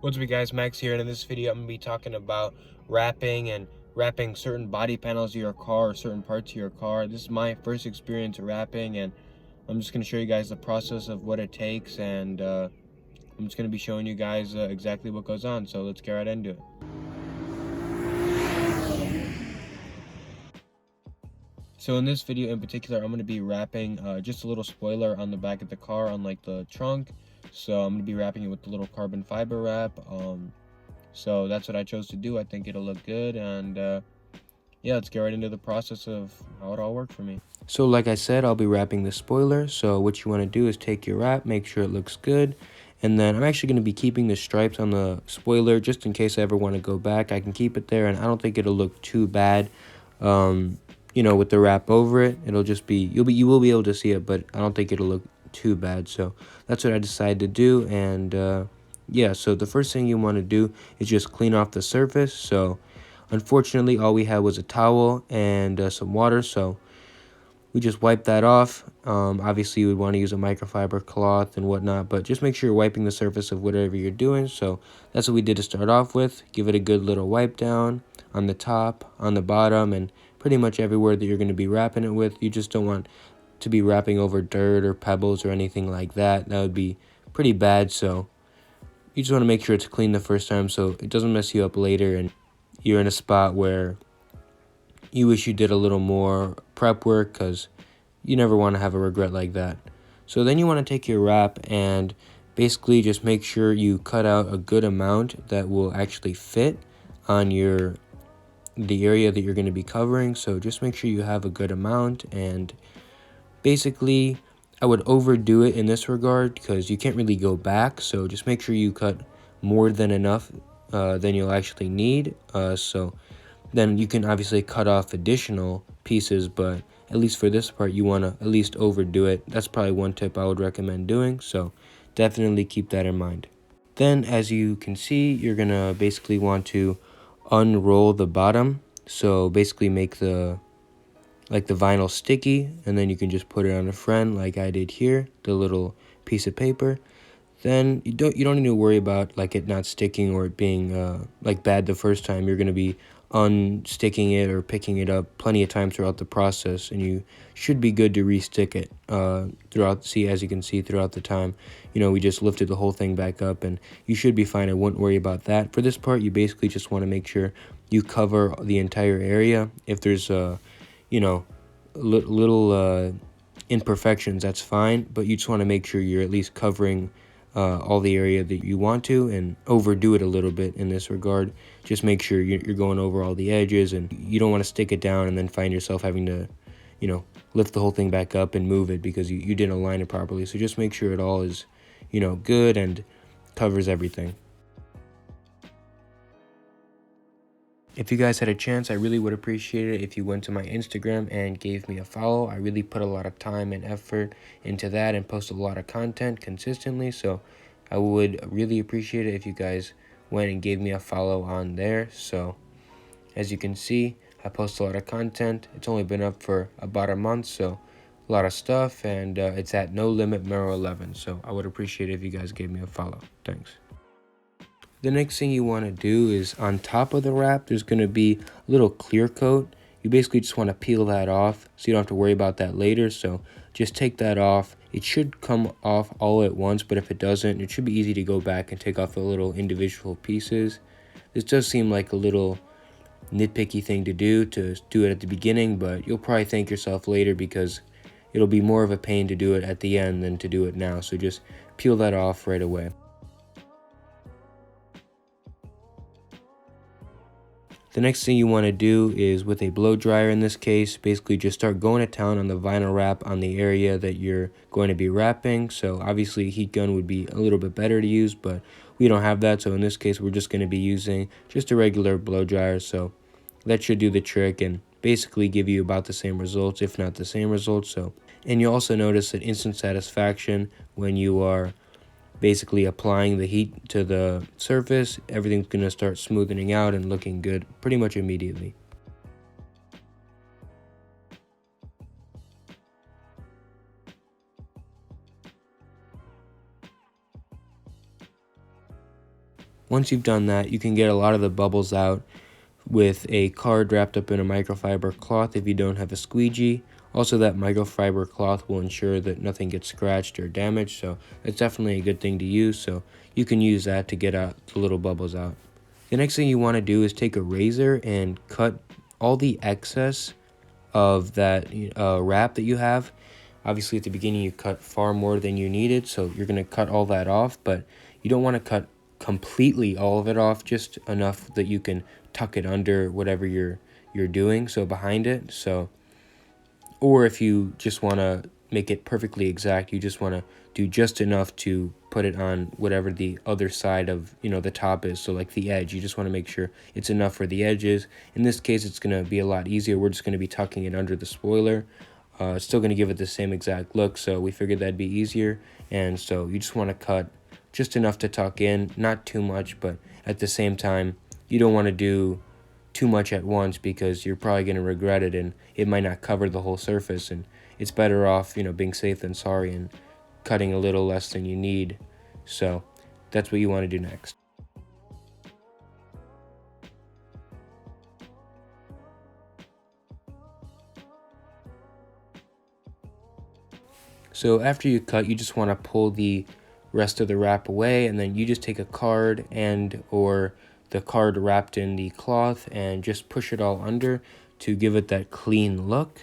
What's up guys, Max here, and in this video I'm going to be talking about wrapping certain body panels of your car or certain parts of your car. This is my first experience wrapping, and I'm just going to show you guys the process of what it takes, and I'm just going to be showing you guys exactly what goes on, so let's get right into it. So in this video in particular, I'm going to be wrapping just a little spoiler on the back of the car, on like the trunk. So I'm going to be wrapping it with the little carbon fiber wrap. So that's what I chose to do. I think it'll look good, and yeah, let's get right into the process of how it all worked for me. So like I said, I'll be wrapping the spoiler. So what you want to do is take your wrap, make sure it looks good, and then I'm actually going to be keeping the stripes on the spoiler just in case I ever want to go back. I can keep it there, and I don't think it'll look too bad. You know, with the wrap over it, it'll just be you will be able to see it, but I don't think it'll look too bad. So that's what I decided to do, and yeah. So the first thing you want to do is just clean off the surface. So unfortunately, all we had was a towel and some water, so we just wiped that off. Obviously, you would want to use a microfiber cloth and whatnot, but just make sure you're wiping the surface of whatever you're doing. So that's what we did to start off with. Give it a good little wipe down on the top, on the bottom, and pretty much everywhere that you're going to be wrapping it with. You just don't want to be wrapping over dirt or pebbles or anything like that. That would be pretty bad, so you just want to make sure it's clean the first time so it doesn't mess you up later and you're in a spot where you wish you did a little more prep work, because you never want to have a regret like that. So then you want to take your wrap and basically just make sure you cut out a good amount that will actually fit on the area that you're going to be covering. So just make sure you have a good amount, and basically I would overdo it in this regard because you can't really go back. So just make sure you cut more than enough than you'll actually need. So then you can obviously cut off additional pieces, but at least for this part, you want to at least overdo it. That's probably one tip I would recommend doing, so definitely keep that in mind. Then, as you can see, you're going to basically want to unroll the bottom. So basically make the vinyl sticky, and then you can just put it on a friend like I did here, the little piece of paper. Then you don't need to worry about like it not sticking or it being like bad the first time. You're going to be unsticking it or picking it up plenty of times throughout the process, and you should be good to re-stick it as you can see throughout the time. You know, we just lifted the whole thing back up, and you should be fine. I wouldn't worry about that. For this part, you basically just want to make sure you cover the entire area. If there's you know, little imperfections, that's fine, but you just want to make sure you're at least covering all the area that you want to, and overdo it a little bit in this regard. Just make sure you're going over all the edges, and you don't want to stick it down and then find yourself having to, you know, lift the whole thing back up and move it because you didn't align it properly. So just make sure it all is, you know, good and covers everything. If you guys had a chance, I really would appreciate it if you went to my Instagram and gave me a follow. I really put a lot of time and effort into that and post a lot of content consistently, so I would really appreciate it if you guys went and gave me a follow on there. So as you can see, I post a lot of content. It's only been up for about a month, so a lot of stuff, and it's at No Limit Mero 11, so I would appreciate it if you guys gave me a follow. Thanks. The next thing you want to do is on top of the wrap, there's going to be a little clear coat. You basically just want to peel that off so you don't have to worry about that later. So just take that off. It should come off all at once, but if it doesn't, it should be easy to go back and take off the little individual pieces. This does seem like a little nitpicky thing to do it at the beginning, but you'll probably thank yourself later because it'll be more of a pain to do it at the end than to do it now. So just peel that off right away. The next thing you want to do is, with a blow dryer in this case, basically just start going to town on the vinyl wrap on the area that you're going to be wrapping. So obviously a heat gun would be a little bit better to use, but we don't have that. So in this case, we're just going to be using just a regular blow dryer. So that should do the trick and basically give you about the same results, if not the same results. And you also notice an instant satisfaction when you are basically applying the heat to the surface. Everything's going to start smoothing out and looking good pretty much immediately. Once you've done that, you can get a lot of the bubbles out with a card wrapped up in a microfiber cloth if you don't have a squeegee. Also, that microfiber cloth will ensure that nothing gets scratched or damaged, so it's definitely a good thing to use, so you can use that to get out the little bubbles out. The next thing you want to do is take a razor and cut all the excess of that wrap that you have. Obviously, at the beginning, you cut far more than you needed, so you're going to cut all that off, but you don't want to cut completely all of it off, just enough that you can tuck it under whatever you're doing, so behind it. So, or if you just want to make it perfectly exact, you just want to do just enough to put it on whatever the other side of the top is, so like the edge. You just want to make sure it's enough for the edges. In this case, it's going to be a lot easier. We're just going to be tucking it under the spoiler. It's still going to give it the same exact look, so we figured that'd be easier. And so you just want to cut just enough to tuck in, not too much, but at the same time, you don't want to do too much at once because you're probably going to regret it and it might not cover the whole surface, and it's better off, being safe than sorry and cutting a little less than you need. So that's what you want to do next. So after you cut, you just want to pull the rest of the wrap away, and then you just take a card or the card wrapped in the cloth and just push it all under to give it that clean look.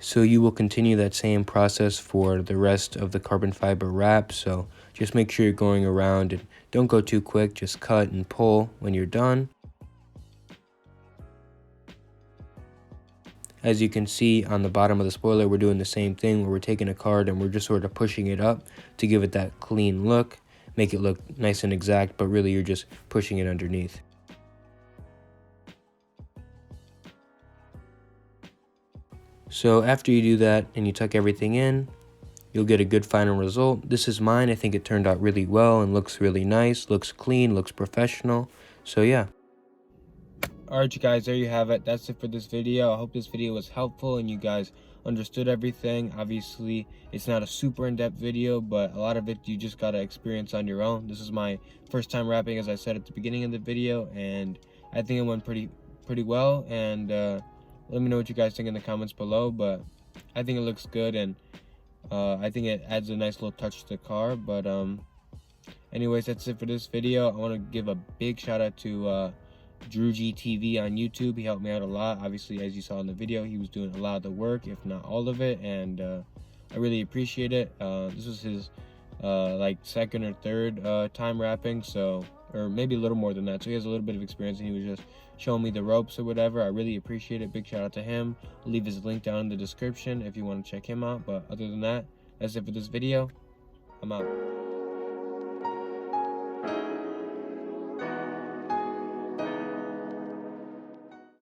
So you will continue that same process for the rest of the carbon fiber wrap. So just make sure you're going around and don't go too quick. Just cut and pull when you're done. As you can see on the bottom of the spoiler, we're doing the same thing where we're taking a card and we're just sort of pushing it up to give it that clean look, make it look nice and exact, but really you're just pushing it underneath. So after you do that and you tuck everything in, you'll get a good final result. This is mine. I think it turned out really well and looks really nice, looks clean, looks professional. So yeah. Alright, you guys, there you have it. That's it for this video. I hope this video was helpful and you guys understood everything. Obviously, it's not a super in-depth video, but a lot of it you just gotta experience on your own. This is my first time rapping, as I said at the beginning of the video, and I think it went pretty well. And let me know what you guys think in the comments below, but I think it looks good, and I think it adds a nice little touch to the car. But anyways, that's it for this video. I want to give a big shout out to Drew GTV on YouTube. He helped me out a lot. Obviously, as you saw in the video, he was doing a lot of the work, if not all of it, and I really appreciate it. This was his like second or third time rapping, so, or maybe a little more than that, so he has a little bit of experience, and he was just showing me the ropes or whatever. I really appreciate it. Big shout out to him. I'll leave his link down in the description if you want to check him out. But other than that, that's it for this video. I'm out.